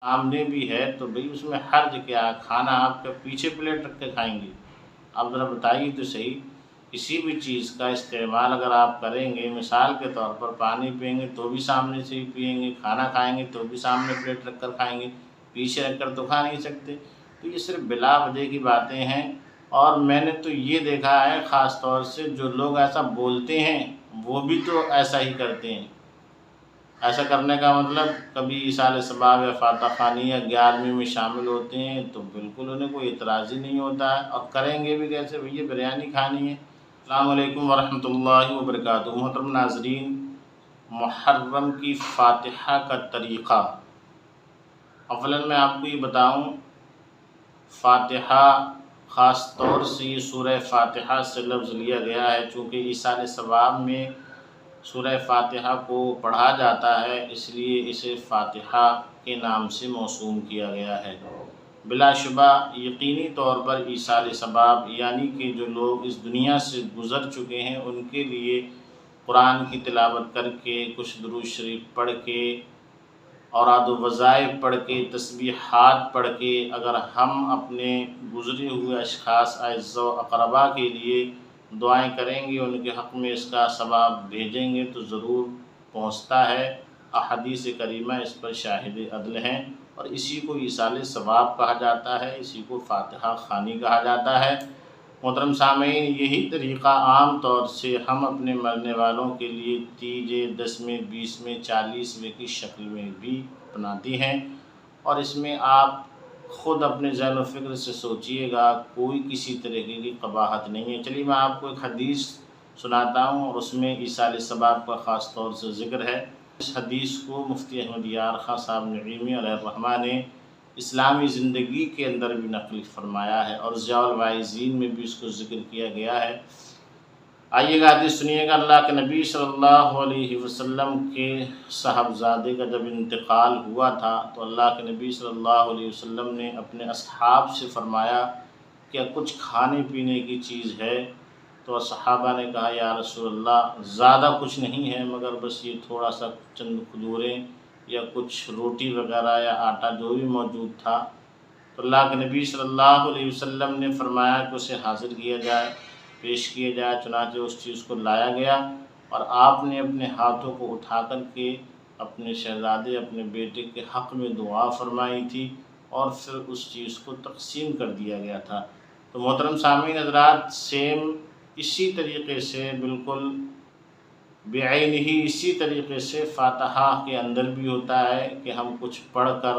सामने भी है तो भाई उसमें हर्ज क्या है? खाना आपके पीछे प्लेट रख के खाएंगे? आप ज़रा बताइए तो सही। किसी भी चीज़ का इस्तेमाल अगर आप करेंगे, मिसाल के तौर पर पानी पिएंगे तो भी सामने से ही पिएंगे, खाना खाएंगे तो भी सामने प्लेट रख कर खाएंगे, पीछे रख कर तो खा नहीं सकते। तो ये सिर्फ बिला वजह की बातें हैं। और मैंने तो ये देखा है ख़ास तौर से जो लोग ऐसा बोलते हैं वो भी तो ऐसा ही करते हैं। ऐसा करने का मतलब कभी इसाले सबाब या फातह ख़ानी या 11वीं में शामिल होते हैं तो बिल्कुल उन्हें कोई एतराज़ ही नहीं होता है। और करेंगे भी कैसे? भैया बिरयानी खानी है। अस्सलामु अलैकुम वरहमतुल्लाहि वबरकातुहू। मोहतरम नाज़रीन, मुहर्रम की फ़ातिहा का तरीक़ा। अव्वलन मैं आपको ये बताऊँ, फ़ातिहा ख़ास तौर से ये सूरह फ़ातिहा से लफ्ज़ लिया गया है, चूँकि इसाले सवाब में सूरह फ़ातिहा को पढ़ा जाता है, इसलिए इसे फ़ातिहा के नाम से मौसूम किया गया है। बिलाशुबा यकीनी तौर पर ईसाल सबाब यानी कि जो लोग इस दुनिया से गुज़र चुके हैं उनके लिए कुरान की तिलावत करके, कुछ दुरूद शरीफ पढ़ के, औराद वज़ाइफ पढ़ के, तस्बीहात पढ़ के अगर हम अपने गुज़रे हुए अशख़ास अज़्ज़ा अक़रबा के लिए दुआएं करेंगे, उनके हक़ में इसका सवाब भेजेंगे तो ज़रूर पहुँचता है। अहादीस करीमा इस पर शाहिद अदल हैं और इसी को ईसाल सवाब कहा जाता है, इसी को फ़ातिहा ख़ानी कहा जाता है। मोहतरम सामीन, यही तरीक़ा आम तौर से हम अपने मरने वालों के लिए तीजे, 10वें, 20वें, 40वें की शक्ल में भी अपनाते हैं। और इसमें आप ख़ुद अपने ज़हन व फ़िक्र से सोचिएगा, कोई किसी तरीके की क़बाहत नहीं है। चलिए मैं आपको एक हदीस सुनाता हूँ और उसमें ईसाल सबाब का ख़ास तौर से ज़िक्र है। इस हदीस को मुफ्ती अहमद यार ख़ां साहब नईमी अलैहिर्रहमा ने इस्लामी ज़िंदगी के अंदर भी नक़ल फरमाया है और ज़ियाउल वाइज़ीन में भी इसको ज़िक्र किया गया है। आइएगा हदीस सुनिएगा। अल्लाह के नबी सल्लल्लाहु अलैहि वसल्लम के साहबज़ादे का जब इंतकाल हुआ था तो अल्लाह के नबी सल्लल्लाहु अलैहि वसल्लम ने अपने असहाब से फ़रमाया, क्या कुछ खाने पीने की चीज़ है? तो सहाबा ने कहा, या रसूलल्लाह, ज़्यादा कुछ नहीं है मगर बस ये थोड़ा सा चंद खजूरें या कुछ रोटी वग़ैरह या आटा जो भी मौजूद था। तो अल्लाह के नबी सल्लल्लाहु अलैहि वसल्लम ने फ़रमाया कि उसे हाज़िर किया जाए, पेश किया जाए। चुनांचे उस चीज़ को लाया गया और आपने अपने हाथों को उठा कर के अपने शहज़ादे, अपने बेटे के हक़ में दुआ फ़रमाई थी और फिर उस चीज़ को तक़सीम कर दिया गया था। तो मोहतरम सामीन हज़रात, सेम इसी तरीक़े से बिल्कुल बेअैन ही इसी तरीक़े से फ़ातिहा के अंदर भी होता है कि हम कुछ पढ़ कर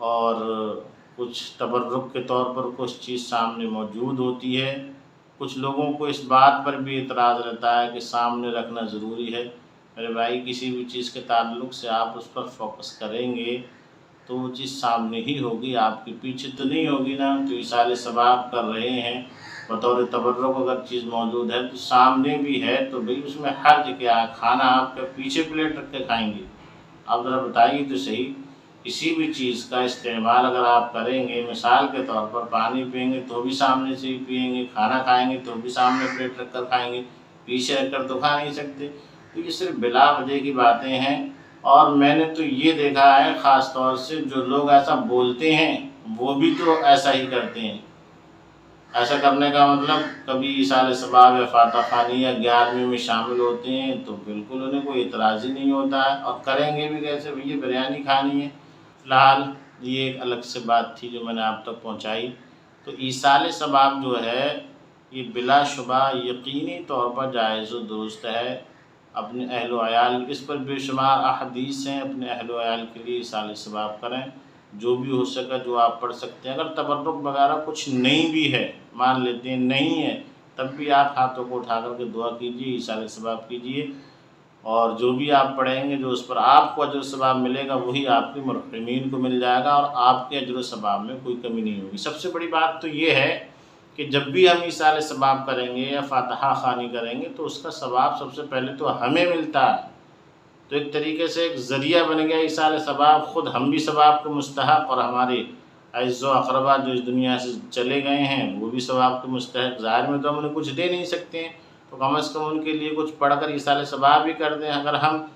और कुछ तबर्रुक के तौर पर कुछ चीज़ सामने मौजूद होती है। कुछ लोगों को इस बात पर भी एतराज़ रहता है कि सामने रखना ज़रूरी है। मेरे भाई, किसी भी चीज़ के ताल्लुक़ से आप उस पर फोकस करेंगे तो वो चीज़ सामने ही होगी, आपके पीछे तो नहीं होगी ना। तो इसाले सवाब कर रहे हैं, बतौर तबर्रुक अगर चीज़ मौजूद है तो सामने भी है तो भाई उसमें हर्ज क्या है? खाना आपके पीछे प्लेट रख के खाएंगे? आप ज़रा बताइए तो सही। किसी भी चीज़ का इस्तेमाल अगर आप करेंगे, मिसाल के तौर पर पानी पिएंगे तो भी सामने से ही पिएंगे, खाना खाएंगे तो भी सामने प्लेट रख कर खाएंगे, पीछे रख कर तो खा नहीं सकते। तो ये सिर्फ बिला वजह की बातें हैं। और मैंने तो ये देखा है ख़ास तौर से जो लोग ऐसा बोलते हैं वो भी तो ऐसा ही करते हैं। ऐसा करने का मतलब कभी इसाले सबाब या फातह ख़ानी या 11वीं में शामिल होते हैं तो बिल्कुल उन्हें कोई एतराज़ ही नहीं होता है। और करेंगे भी कैसे? भैया बिरयानी खानी है। फ़िलहाल ये एक अलग से बात थी जो मैंने आप तक पहुँचाई। तो ईसाल सबाब जो है ये बिलाशुबा यकीनी तौर पर जायज़ व दुरुस्त है। अपने अहल व अयाल, इस पर बेशुमार अहादीस हैं, अपने अहल व अयाल के लिए ईसाल सबाब करें, जो भी हो सके जो आप पढ़ सकते हैं। अगर तबर्रुक वगैरह कुछ नहीं भी है, मान लेते हैं नहीं है, तब भी आप हाथों को उठा कर के दुआ कीजिए, ईसाल सबाब कीजिए और जो भी आप पढ़ेंगे जो उस पर आपको अजर सवाब मिलेगा वही आपके मरहूमीन को मिल जाएगा और आपके अजर सवाब में कोई कमी नहीं होगी। सबसे बड़ी बात तो ये है कि जब भी हम ईसाल सबाब करेंगे या फ़ातिहा ख़ानी करेंगे तो उसका सवाब सबसे पहले तो हमें मिलता है। तो एक तरीके से एक ज़रिया बन गया ईसाल सबाब, ख़ुद हम भी सवाब के मुस्तहक़ और हमारे अज़्ज़ो अक़रबा जो इस दुनिया से चले गए हैं वो भी सवाब के मुस्तहक़। ज़ाहिर में तो हम उन्हें कुछ दे नहीं सकते हैं, तो कम से कम उनके लिए कुछ पढ़ कर ईसाल सबाब भी कर दें। अगर हम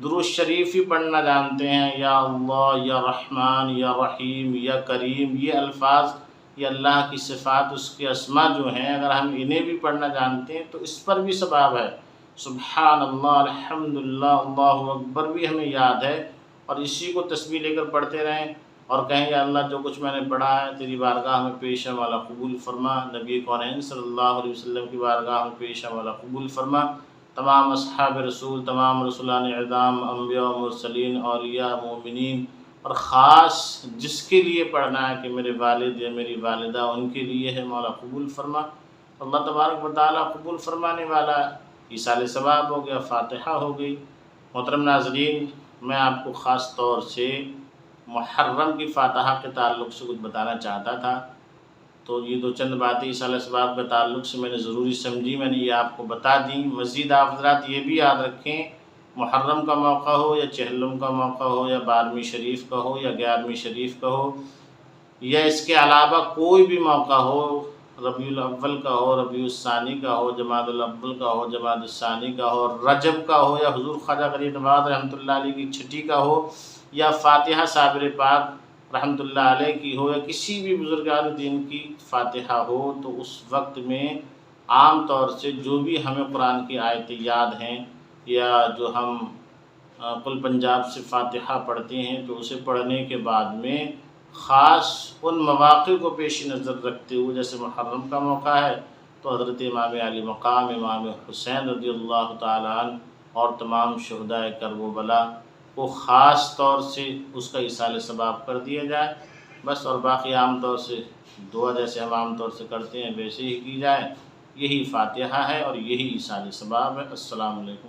درود شریف ہی پڑھنا جانتے ہیں، یا اللہ، یا رحمان، یا رحیم، یا کریم، یہ الفاظ، یہ اللہ کی صفات، اس کے اسماء جو ہیں، اگر ہم انہیں بھی پڑھنا جانتے ہیں تو اس پر بھی ثواب ہے۔ سبحان اللہ، الحمدللہ، اللہ اکبر بھی ہمیں یاد ہے، اور اسی کو تسبیح لے کر پڑھتے رہیں اور کہیں یا اللہ جو کچھ میں نے پڑھا ہے تیری بارگاہ میں پیش ہے، مولا قبول فرما۔ نبی کونین صلی اللہ علیہ وسلم کی بارگاہ میں پیش ہے، مولا قبول فرما۔ تمام اصحاب رسول، تمام رسولان اعظام، انبیاء و مرسلین، اولیاء، مومنین، اور خاص جس کے لیے پڑھنا ہے کہ میرے والد یا میری والدہ، ان کے لیے ہے، مولا قبول فرما۔ اللہ تبارک و تعالیٰ قبول فرمانے والا ہے۔ ایصال ثواب ہو گیا، فاتحہ ہو گئی۔ محترم ناظرین، میں آپ کو خاص طور سے محرم کی فاتحہ کے تعلق سے کچھ بتانا چاہتا تھا، تو یہ دو چند باتیں ایصال ثواب کے تعلق سے میں نے ضروری سمجھی، میں نے یہ آپ کو بتا دیں۔ مزید آپ حضرات یہ بھی یاد رکھیں، محرم کا موقع ہو یا چہلم کا موقع ہو یا 12ویں شریف کا ہو یا 11ویں شریف کا ہو، یا اس کے علاوہ کوئی بھی موقع ہو، ربیع الاول کا ہو، ربیع الثانی کا ہو، جمادی الاول کا ہو، جمادی الثانی کا ہو، رجب کا ہو، یا حضور خواجہ غریب نواز رحمۃ اللہ علیہ کی چھٹی کا ہو، یا فاتحہ صابر پاک رحمۃ اللہ علیہ کی ہو، یا کسی بھی بزرگان دین کی فاتحہ ہو، تو اس وقت میں عام طور سے جو بھی ہمیں قرآن کی آیتیں یاد ہیں، یا جو ہم کل پنجاب سے فاتحہ پڑھتے ہیں، تو اسے پڑھنے کے بعد میں خاص ان مواقع کو پیش نظر رکھتے ہوئے، جیسے محرم کا موقع ہے تو حضرت امام علی مقام امام حسین رضی اللہ تعالیٰ عنہ اور تمام شہداء کرب و بلا کو خاص طور سے اس کا ایصال ثواب کر دیا جائے، بس، اور باقی عام طور سے دعا جیسے ہم عام طور سے کرتے ہیں ویسے ہی کی جائے۔ یہی فاتحہ ہے اور یہی ایصال ثواب ہے۔ السلام علیکم۔